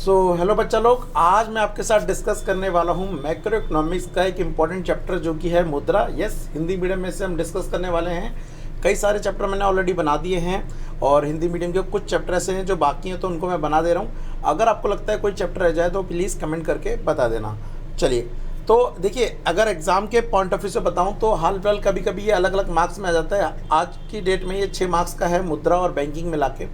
Hello बच्चा लोग, आज मैं आपके साथ डिस्कस करने वाला हूँ मैक्रो इकोनॉमिक्स का एक इम्पॉर्टेंट चैप्टर जो कि है मुद्रा। यस, हिंदी मीडियम में से हम डिस्कस करने वाले हैं। कई सारे चैप्टर मैंने ऑलरेडी बना दिए हैं और हिंदी मीडियम के कुछ चैप्टर ऐसे हैं जो बाकी हैं, तो उनको मैं बना दे रहा हूँ। अगर आपको लगता है कोई चैप्टर रह जाए तो प्लीज़ कमेंट करके बता देना। चलिए, तो देखिए, अगर एग्ज़ाम के पॉइंट ऑफ व्यू से बताऊँ तो हाल फिलहाल कभी कभी ये अलग अलग मार्क्स में आ जाता है। आज की डेट में ये 6 मार्क्स का है, मुद्रा और बैंकिंग मिला के।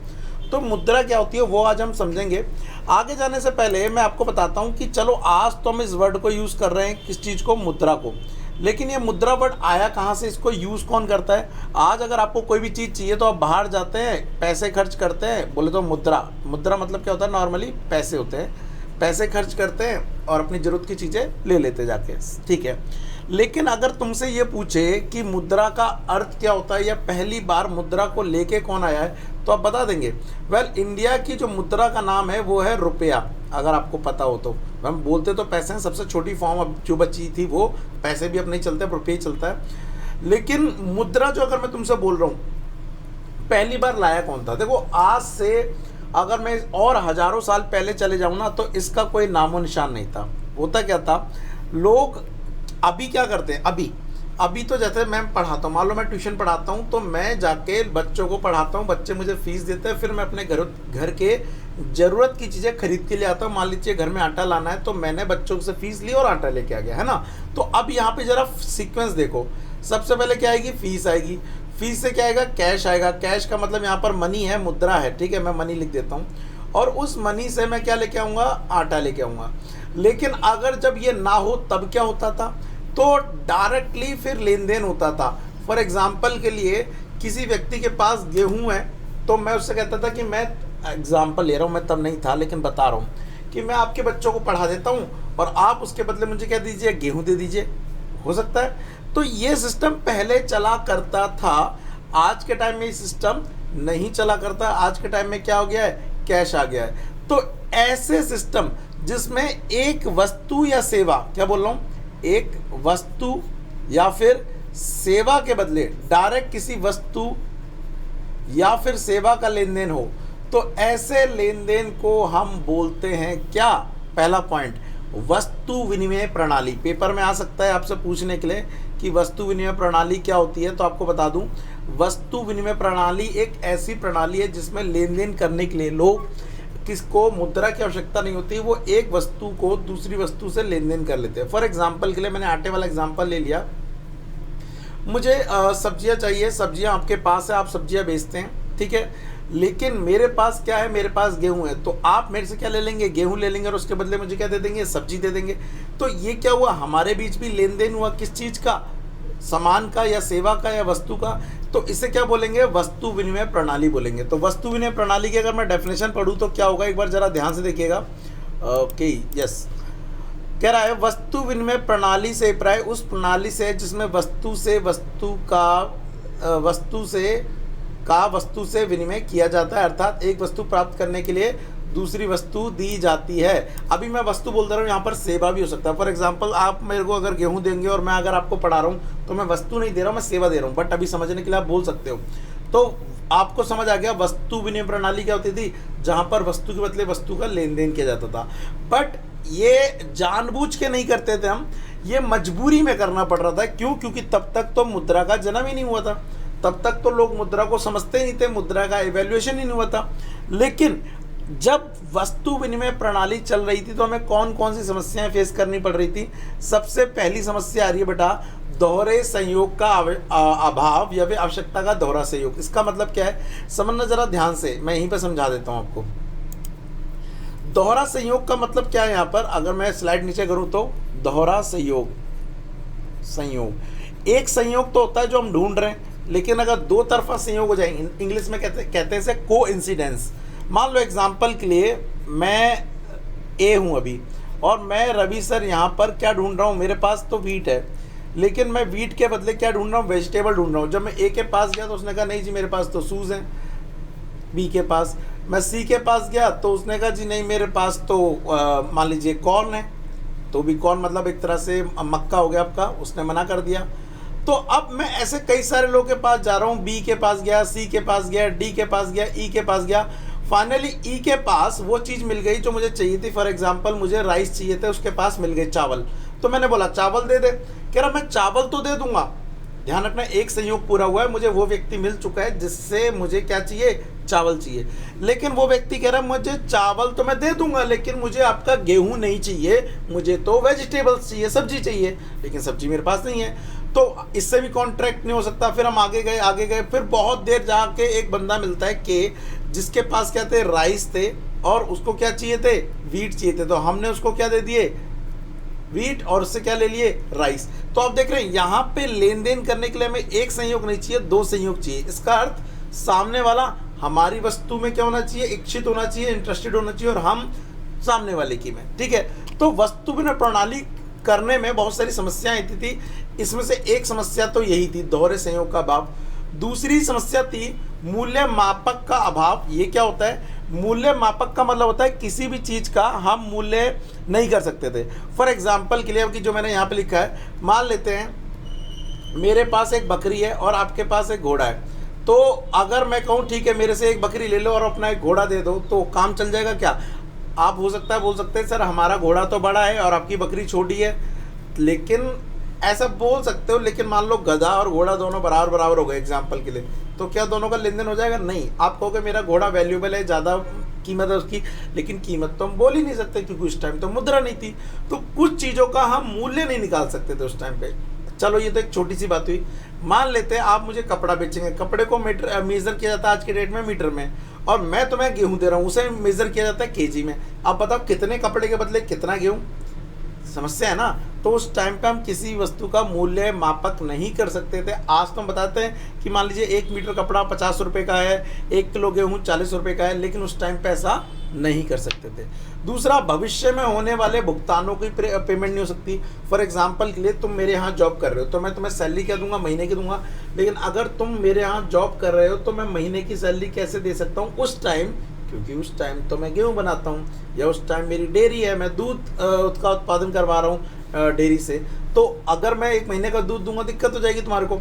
तो मुद्रा क्या होती है वो आज हम समझेंगे। आगे जाने से पहले मैं आपको बताता हूँ कि चलो, आज तो हम इस वर्ड को यूज़ कर रहे हैं, किस चीज़ को, मुद्रा को। लेकिन ये मुद्रा वर्ड आया कहाँ से, इसको यूज़ कौन करता है। आज अगर आपको कोई भी चीज़ चाहिए तो आप बाहर जाते हैं, पैसे खर्च करते हैं, बोले तो मुद्रा। मुद्रा मतलब क्या होता है, नॉर्मली पैसे होते हैं, पैसे खर्च करते हैं और अपनी ज़रूरत की चीज़ें ले लेते जाके, ठीक है। लेकिन अगर तुमसे ये पूछे कि मुद्रा का अर्थ क्या होता है या पहली बार मुद्रा को लेके कौन आया है, तो आप बता देंगे। वेल, इंडिया की जो मुद्रा का नाम है वो है रुपया। अगर आपको पता हो तो हम बोलते तो पैसे हैं, सबसे छोटी फॉर्म अब जो बची थी वो पैसे भी अब नहीं चलते, रुपये ही चलता है। लेकिन मुद्रा जो अगर मैं तुमसे बोल रहा हूँ, पहली बार लाया कौन था, देखो आज से अगर मैं और हज़ारों साल पहले चले जाऊँ ना, तो इसका कोई नामो निशान नहीं था। होता क्या था, लोग अभी क्या करते हैं, अभी तो जैसे मैं पढ़ाता हूँ, मान लो मैं ट्यूशन पढ़ाता हूँ, तो मैं जाके बच्चों को पढ़ाता हूँ, बच्चे मुझे फीस देते हैं, फिर मैं अपने घर के ज़रूरत की चीज़ें खरीद के ले आता हूँ। मान लीजिए घर में आटा लाना है, तो मैंने बच्चों से फीस ली और आटा लेके आ गया, है ना। तो अब यहाँ पे ज़रा सीक्वेंस देखो, सबसे पहले क्या आएगी, फीस आएगी। फीस से क्या आएगा, कैश आएगा। कैश का मतलब यहाँ पर मनी है, मुद्रा है, ठीक है, मैं मनी लिख देता हूँ। और उस मनी से मैं क्या लेके आऊँगा, आटा लेके आऊँगा। लेकिन अगर जब ये ना हो तब क्या होता था, तो डायरेक्टली फिर लेन देन होता था। फॉर एग्जाम्पल के लिए, किसी व्यक्ति के पास गेहूं है, तो मैं उससे कहता था कि मैं एग्जाम्पल ले रहा हूँ, मैं तब नहीं था लेकिन बता रहा हूँ कि मैं आपके बच्चों को पढ़ा देता हूँ और आप उसके बदले मुझे क्या दीजिए, गेहूं दे दीजिए। हो सकता है। तो ये सिस्टम पहले चला करता था। आज के टाइम में ये सिस्टम नहीं चला करता। आज के टाइम में क्या हो गया है, कैश आ गया है। तो ऐसे सिस्टम जिसमें एक वस्तु या सेवा, क्या बोल रहा हूँ, एक वस्तु या फिर सेवा के बदले डायरेक्ट किसी वस्तु या फिर सेवा का लेन देन हो, तो ऐसे लेन देन को हम बोलते हैं क्या, पहला पॉइंट, वस्तु विनिमय प्रणाली। पेपर में आ सकता है आपसे पूछने के लिए कि वस्तु विनिमय प्रणाली क्या होती है, तो आपको बता दूं, वस्तु विनिमय प्रणाली एक ऐसी प्रणाली है जिसमें लेन देन करने के लिए लोग किसको मुद्रा की आवश्यकता नहीं होती, वो एक वस्तु को दूसरी वस्तु से लेन देन कर लेते हैं। फॉर एग्जांपल के लिए मैंने आटे वाला एग्जांपल ले लिया। मुझे सब्जियां चाहिए, सब्जियां आपके पास है, आप सब्जियां बेचते हैं, ठीक है। लेकिन मेरे पास क्या है, मेरे पास गेहूं है, तो आप मेरे से क्या ले लेंगे, गेहूं ले लेंगे और उसके बदले मुझे क्या दे देंगे, सब्जी दे देंगे। तो ये क्या हुआ, हमारे बीच भी लेन देन हुआ, किस चीज़ का, सामान का या सेवा का या वस्तु का। तो इसे क्या बोलेंगे, वस्तु विनिमय प्रणाली बोलेंगे। तो वस्तु विनिमय प्रणाली की अगर मैं डेफिनेशन पढ़ूँ तो क्या होगा, एक बार जरा ध्यान से देखिएगा। ओके, यस, कह रहा है वस्तु विनिमय प्रणाली से प्राय उस प्रणाली से जिसमें वस्तु से वस्तु किया जाता है, अर्थात एक वस्तु प्राप्त करने के लिए दूसरी वस्तु दी जाती है। अभी मैं वस्तु बोल रहा हूँ, यहाँ पर सेवा भी हो सकता है। फॉर एग्जांपल, आप मेरे को अगर गेहूं देंगे और मैं अगर आपको पढ़ा रहा हूँ, तो मैं वस्तु नहीं दे रहा हूँ, मैं सेवा दे रहा हूँ। बट अभी समझने के लिए आप बोल सकते हो। तो आपको समझ आ गया वस्तु विनिमय प्रणाली क्या होती थी, जहाँ पर वस्तु के बदले वस्तु का लेन देन किया जाता था। बट ये जानबूझ के नहीं करते थे हम, ये मजबूरी में करना पड़ रहा था। क्यों, क्योंकि तब तक तो मुद्रा का जन्म ही नहीं हुआ था, तब तक तो लोग मुद्रा को समझते ही नहीं थे, मुद्रा का इवैल्यूएशन ही नहीं हुआ था। लेकिन जब वस्तु विनिमय प्रणाली चल रही थी तो हमें कौन कौन सी समस्याएं फेस करनी पड़ रही थी। सबसे पहली समस्या आ रही है बेटा, दोहरे संयोग का अभाव या फिर आवश्यकता का दोहरा संयोग। इसका मतलब क्या है, समझना जरा ध्यान से, मैं यहीं पर समझा देता हूं आपको। दोहरा संयोग का मतलब क्या है, यहाँ पर अगर मैं स्लाइड नीचे करूं तो दोहरा संयोग, एक संयोग तो होता है जो हम ढूंढ रहे हैं, लेकिन अगर दो तरफा संयोग हो जाए, इंग्लिश में कहते हैं इसे कोइंसिडेंस। मान लो एग्जांपल के लिए मैं ए हूँ अभी, और मैं रवि सर यहाँ पर क्या ढूंढ रहा हूँ, मेरे पास तो वीट है, लेकिन मैं वीट के बदले क्या ढूंढ रहा हूँ, वेजिटेबल ढूंढ रहा हूँ। जब मैं ए के पास गया तो उसने कहा नहीं जी मेरे पास तो सूज हैं। बी के पास, मैं सी के पास गया तो उसने कहा जी नहीं मेरे पास तो मान लीजिए कॉर्न है। तो भी कॉर्न मतलब एक तरह से मक्का हो गया आपका, उसने मना कर दिया। तो अब मैं ऐसे कई सारे लोगों के पास जा रहा हूँ, बी के पास गया, सी के पास गया, डी के पास गया, ई के पास गया। फाइनली ई के पास वो चीज़ मिल गई जो मुझे चाहिए थी। फॉर एग्जांपल मुझे राइस चाहिए थे, उसके पास मिल गए चावल। तो मैंने बोला चावल दे दे। कह रहा मैं चावल तो दे दूंगा। ध्यान रखना, एक संयोग पूरा हुआ है, मुझे वो व्यक्ति मिल चुका है जिससे मुझे क्या चाहिए, चावल चाहिए। लेकिन वो व्यक्ति कह रहा है मुझे चावल तो मैं दे दूंगा, लेकिन मुझे आपका गेहूं नहीं चाहिए, मुझे तो वेजिटेबल्स चाहिए, सब्जी चाहिए, लेकिन सब्जी मेरे पास नहीं है। तो इससे भी कॉन्ट्रैक्ट नहीं हो सकता। फिर हम आगे गए, फिर बहुत देर जाके एक बंदा मिलता है कि जिसके पास क्या थे, राइस थे, और उसको क्या चाहिए थे, वीट चाहिए थे। तो हमने उसको क्या दे दिए, वीट, और उससे क्या ले लिए, राइस। तो आप देख रहे हैं यहाँ पे लेन देन करने के लिए हमें एक संयोग नहीं चाहिए, दो संयोग चाहिए। इसका अर्थ सामने वाला हमारी वस्तु में क्या होना चाहिए, इच्छित होना चाहिए, इंटरेस्टेड होना चाहिए, और हम सामने वाले की में। ठीक है। तो वस्तु विनिमय प्रणाली करने में बहुत सारी समस्याएं आती थी। इसमें से एक समस्या तो यही थी, दोहरे संयोग का अभाव। दूसरी समस्या थी मूल्य मापक का अभाव। ये क्या होता है, मूल्य मापक का मतलब होता है किसी भी चीज़ का हम मूल्य नहीं कर सकते थे। फॉर एग्जाम्पल के लिए कि जो मैंने यहाँ पे लिखा है, मान लेते हैं मेरे पास एक बकरी है और आपके पास एक घोड़ा है। तो अगर मैं कहूँ ठीक है मेरे से एक बकरी ले लो और अपना एक घोड़ा दे दो, तो काम चल जाएगा क्या? आप हो सकता है बोल सकते हैं सर हमारा घोड़ा तो बड़ा है और आपकी बकरी छोटी है, लेकिन ऐसा बोल सकते हो। लेकिन मान लो गधा और घोड़ा दोनों बराबर बराबर हो गए एग्जाम्पल के लिए, तो क्या दोनों का लेन देन हो जाएगा? नहीं। आप कहोगे मेरा घोड़ा वैल्यूएबल है, ज़्यादा कीमत है उसकी, लेकिन कीमत तो हम बोल ही नहीं सकते क्योंकि उस टाइम तो मुद्रा नहीं थी। तो कुछ चीज़ों का हम मूल्य नहीं निकाल सकते थे उस टाइम पे। चलो ये तो एक छोटी सी बात हुई। मान लेते हैं आप मुझे कपड़ा बेचेंगे, कपड़े को मेजर किया जाता है आज के डेट में मीटर में, और मैं तुम्हें गेहूँ दे रहा हूँ, उसे मेजर किया जाता है केजी में। अब बताओ कितने कपड़े के बदले कितना गेहूँ? समस्या है ना। तो उस टाइम पे हम किसी वस्तु का मूल्य मापक नहीं कर सकते थे। आज तो हम बताते हैं कि मान लीजिए 1 मीटर कपड़ा 50 रुपये का है, 1 किलो गेहूँ 40 रुपये का है, लेकिन उस टाइम पे ऐसा नहीं कर सकते थे। दूसरा, भविष्य में होने वाले भुगतानों की पेमेंट नहीं हो सकती। फॉर एग्जाम्पल के लिए तुम मेरे यहाँ जॉब कर रहे हो, तो मैं तुम्हें सैलरी क्या दूंगा, महीने की दूंगा। लेकिन अगर तुम मेरे यहाँ जॉब कर रहे हो तो मैं महीने की सैलरी कैसे दे सकता हूँ उस टाइम, क्योंकि उस टाइम तो मैं गेहूँ बनाता हूँ, या उस टाइम मेरी डेयरी है, मैं दूध का उत्पादन करवा रहा हूँ डेयरी से। तो अगर मैं 1 महीने का दूध दूंगा दिक्कत हो जाएगी तुम्हारे को।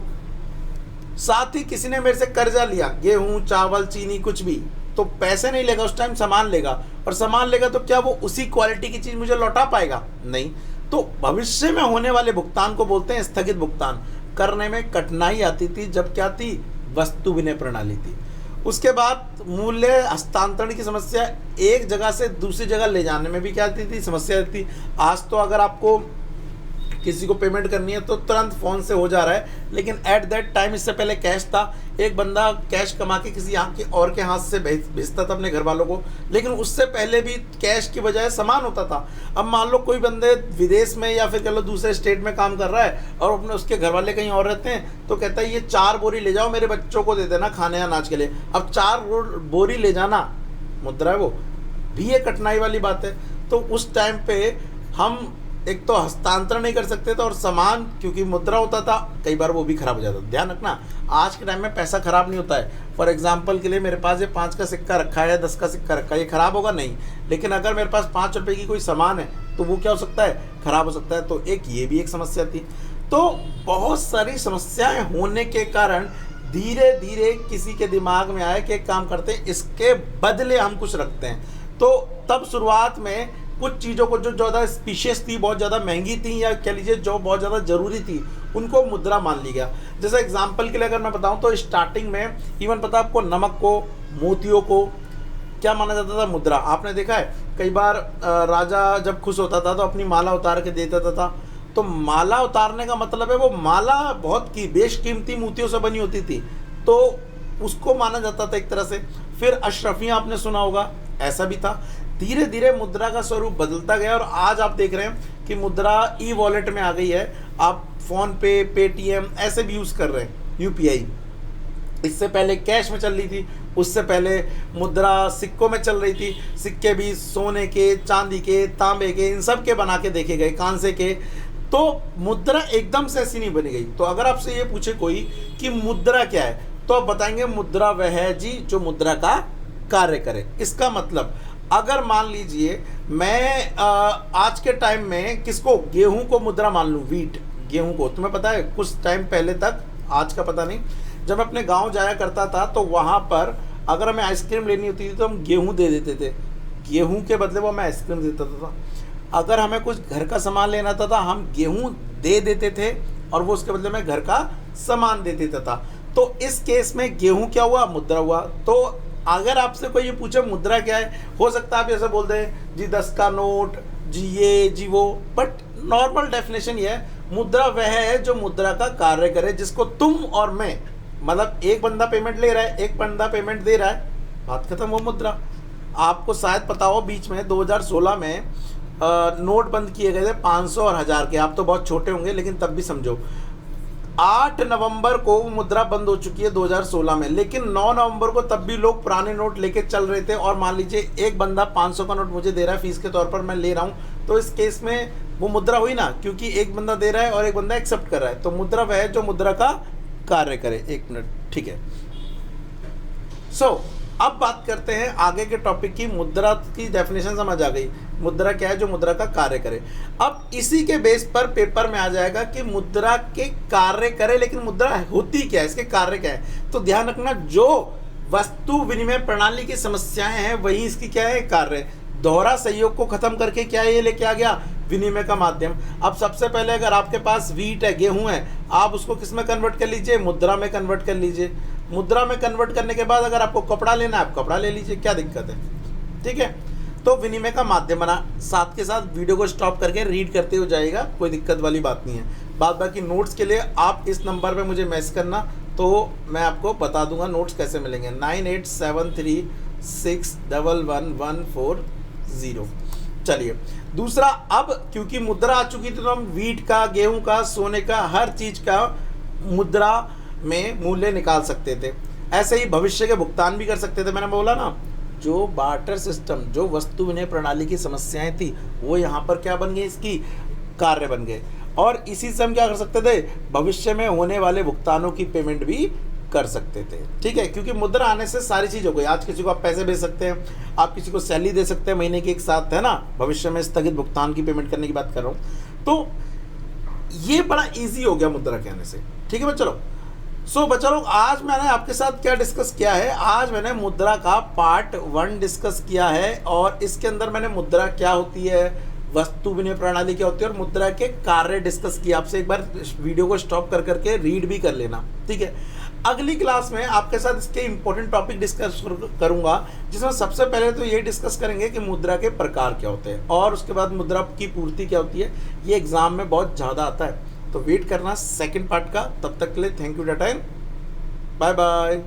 साथ ही किसी ने मेरे से कर्जा लिया, गेहूँ, चावल, चीनी, कुछ भी, तो पैसे नहीं लेगा, उस टाइम सामान लेगा, और सामान लेगा तो क्या वो उसी क्वालिटी की चीज़ मुझे लौटा पाएगा? नहीं। तो भविष्य में होने वाले भुगतान को बोलते हैं स्थगित भुगतान। करने में कठिनाई आती थी जब क्या थी, वस्तु विनिमय प्रणाली थी। उसके बाद मूल्य हस्तांतरण की समस्या, एक जगह से दूसरी जगह ले जाने में भी क्या आती थी, समस्या आती थी। आज तो अगर आपको किसी को पेमेंट करनी है तो तुरंत फ़ोन से हो जा रहा है, लेकिन एट दैट टाइम इससे पहले कैश था। एक बंदा कैश कमा के किसी यहाँ के और के हाथ से भेजता था अपने घर वालों को, लेकिन उससे पहले भी कैश की बजाय सामान होता था। अब मान लो कोई बंदे विदेश में या फिर कह लो दूसरे स्टेट में काम कर रहा है और अपने उसके घर वाले कहीं और रहते हैं, तो कहता है ये 4 बोरी ले जाओ, मेरे बच्चों को दे देना खाने अनाज के लिए। अब 4 बोरी ले जाना मुद्रा है, वो भी एक कठिनाई वाली बात है। तो उस टाइम पे हम एक तो हस्तांतरण नहीं कर सकते थे, और सामान क्योंकि मुद्रा होता था कई बार वो भी खराब हो जाता था। ध्यान रखना, आज के टाइम में पैसा खराब नहीं होता है। फॉर एग्जांपल के लिए मेरे पास ये 5 का सिक्का रखा है, 10 का सिक्का रखा है, ये खराब होगा नहीं। लेकिन अगर मेरे पास 5 रुपये की कोई सामान है तो वो क्या हो सकता है, खराब हो सकता है। तो ये भी एक समस्या थी। तो बहुत सारी समस्याएं होने के कारण धीरे धीरे किसी के दिमाग में आया कि एक काम करते हैं, इसके बदले हम कुछ रखते हैं। तो तब शुरुआत में कुछ चीज़ों को जो ज़्यादा स्पीशियस थी, बहुत ज़्यादा महंगी थी, या कह लीजिए जो बहुत ज़्यादा ज़रूरी थी, उनको मुद्रा मान लिया गया। जैसे एग्जांपल के लिए अगर मैं बताऊं तो स्टार्टिंग में इवन पता आपको नमक को, मोतियों को क्या माना जाता था, मुद्रा। आपने देखा है कई बार राजा जब खुश होता था तो अपनी माला उतार के दे देता था। तो माला उतारने का मतलब है वो माला बहुत बेशकीमती मोतियों से बनी होती थी, तो उसको माना जाता था एक तरह से। फिर अशरफियाँ आपने सुना होगा, ऐसा भी था। धीरे धीरे मुद्रा का स्वरूप बदलता गया और आज आप देख रहे हैं कि मुद्रा ई वॉलेट में आ गई है। आप फोन पे, पेटीएम ऐसे भी यूज़ कर रहे हैं, यूपीआई। इससे पहले कैश में चल रही थी, उससे पहले मुद्रा सिक्कों में चल रही थी। सिक्के भी सोने के, चांदी के, तांबे के, इन सब के बना के देखे गए, कांसे के। तो मुद्रा एकदम से ऐसी नहीं बनी गई। तो अगर आपसे ये पूछे कोई कि मुद्रा क्या है, तो आप बताएंगे मुद्रा वह है जी जो मुद्रा का कार्य करे। इसका मतलब अगर मान लीजिए मैं आज के टाइम में किसको, गेहूं को मुद्रा मान लूँ, वीट, गेहूं को। तुम्हें पता है कुछ टाइम पहले तक, आज का पता नहीं, जब मैं अपने गांव जाया करता था तो वहाँ पर अगर हमें आइसक्रीम लेनी होती थी तो हम गेहूँ दे देते थे, गेहूँ के बदले वो हमें आइसक्रीम देता था। अगर हमें कुछ घर का सामान लेना था हम गेहूँ दे देते थे और वो उसके बदले में घर का सामान दे देता था। तो इस केस में गेहूँ क्या हुआ, मुद्रा हुआ। तो अगर आपसे कोई ये पूछे मुद्रा क्या है, हो सकता है आप ऐसे बोल दें जी 10 का नोट, जी ये जी वो, बट नॉर्मल डेफिनेशन ये है, मुद्रा वह है जो मुद्रा का कार्य करे, जिसको तुम और मैं, मतलब एक बंदा पेमेंट ले रहा है, एक बंदा पेमेंट दे रहा है, बात खत्म, वो मुद्रा। आपको शायद पता हो बीच में 2016 में नोट बंद किए गए थे 500 और 1000 के। आप तो बहुत छोटे होंगे लेकिन तब भी समझो, 8 नवंबर को वो मुद्रा बंद हो चुकी है 2016 में, लेकिन 9 नवंबर को तब भी लोग पुराने नोट लेके चल रहे थे। और मान लीजिए एक बंदा 500 का नोट मुझे दे रहा है फीस के तौर पर, मैं ले रहा हूँ, तो इस केस में वो मुद्रा हुई ना, क्योंकि एक बंदा दे रहा है और एक बंदा एक्सेप्ट कर रहा है। तो मुद्रा वह है जो मुद्रा का कार्य करे। 1 मिनट, ठीक है। सो अब बात करते हैं आगे के टॉपिक की। मुद्रा की डेफिनेशन समझ आ गई, मुद्रा क्या है, जो मुद्रा का कार्य करे। अब इसी के बेस पर पेपर में आ जाएगा कि मुद्रा के कार्य करे, लेकिन मुद्रा होती क्या है, इसके कार्य क्या है। तो ध्यान रखना, जो वस्तु विनिमय प्रणाली की समस्याएं हैं वही इसकी क्या है, कार्य। दोहरा सहयोग को खत्म करके क्या ये लेके आ गया, विनिमय का माध्यम। अब सबसे पहले अगर आपके पास वीट है, गेहूं है, आप उसको किस में कन्वर्ट कर लीजिए, मुद्रा में कन्वर्ट कर लीजिए। मुद्रा में कन्वर्ट करने के बाद अगर आपको कपड़ा लेना है, आप कपड़ा ले लीजिए, क्या दिक्कत है, ठीक है। तो विनिमय का माध्यम बना। साथ के साथ वीडियो को स्टॉप करके रीड करते हो जाएगा, कोई दिक्कत वाली बात नहीं है। बाकी नोट्स के लिए आप इस नंबर पे मुझे मैसेज करना, तो मैं आपको बता दूंगा नोट्स कैसे मिलेंगे। 9873611140। चलिए दूसरा, अब क्योंकि मुद्रा आ चुकी थी तो हम वीट का, गेहूं का, सोने का, हर चीज का मुद्रा में मूल्य निकाल सकते थे। ऐसे ही भविष्य के भुगतान भी कर सकते थे। मैंने बोला ना, जो बार्टर सिस्टम, जो वस्तु विनिमय प्रणाली की समस्याएं थी, वो यहाँ पर क्या बन गई, इसकी कार्य बन गए। और इसी से हम क्या कर सकते थे, भविष्य में होने वाले भुगतानों की पेमेंट भी कर सकते थे, ठीक है। क्योंकि मुद्रा आने से सारी चीज़ हो गई। आज किसी को आप पैसे भेज सकते हैं, आप किसी को सैलरी दे सकते हैं महीने की एक साथ, है ना। भविष्य में स्थगित भुगतान की पेमेंट करने की बात कर रहा हूँ। तो ये बड़ा ईजी हो गया मुद्रा के आने से, ठीक है। चलो बच्चा लोग, आज मैंने आपके साथ क्या डिस्कस किया है, आज मैंने मुद्रा का पार्ट 1 डिस्कस किया है। और इसके अंदर मैंने मुद्रा क्या होती है, वस्तु विनिमय प्रणाली क्या होती है, और मुद्रा के कार्य डिस्कस किया। आपसे एक बार वीडियो को स्टॉप कर करके रीड भी कर लेना, ठीक है। अगली क्लास में आपके साथ इसके इंपॉर्टेंट टॉपिक डिस्कस करूंगा, जिसमें सबसे पहले तो ये डिस्कस करेंगे कि मुद्रा के प्रकार क्या होते हैं, और उसके बाद मुद्रा की पूर्ति क्या होती है। ये एग्जाम में बहुत ज़्यादा आता है, तो वेट करना सेकंड पार्ट का। तब तक के लिए thank you, tata, bye bye.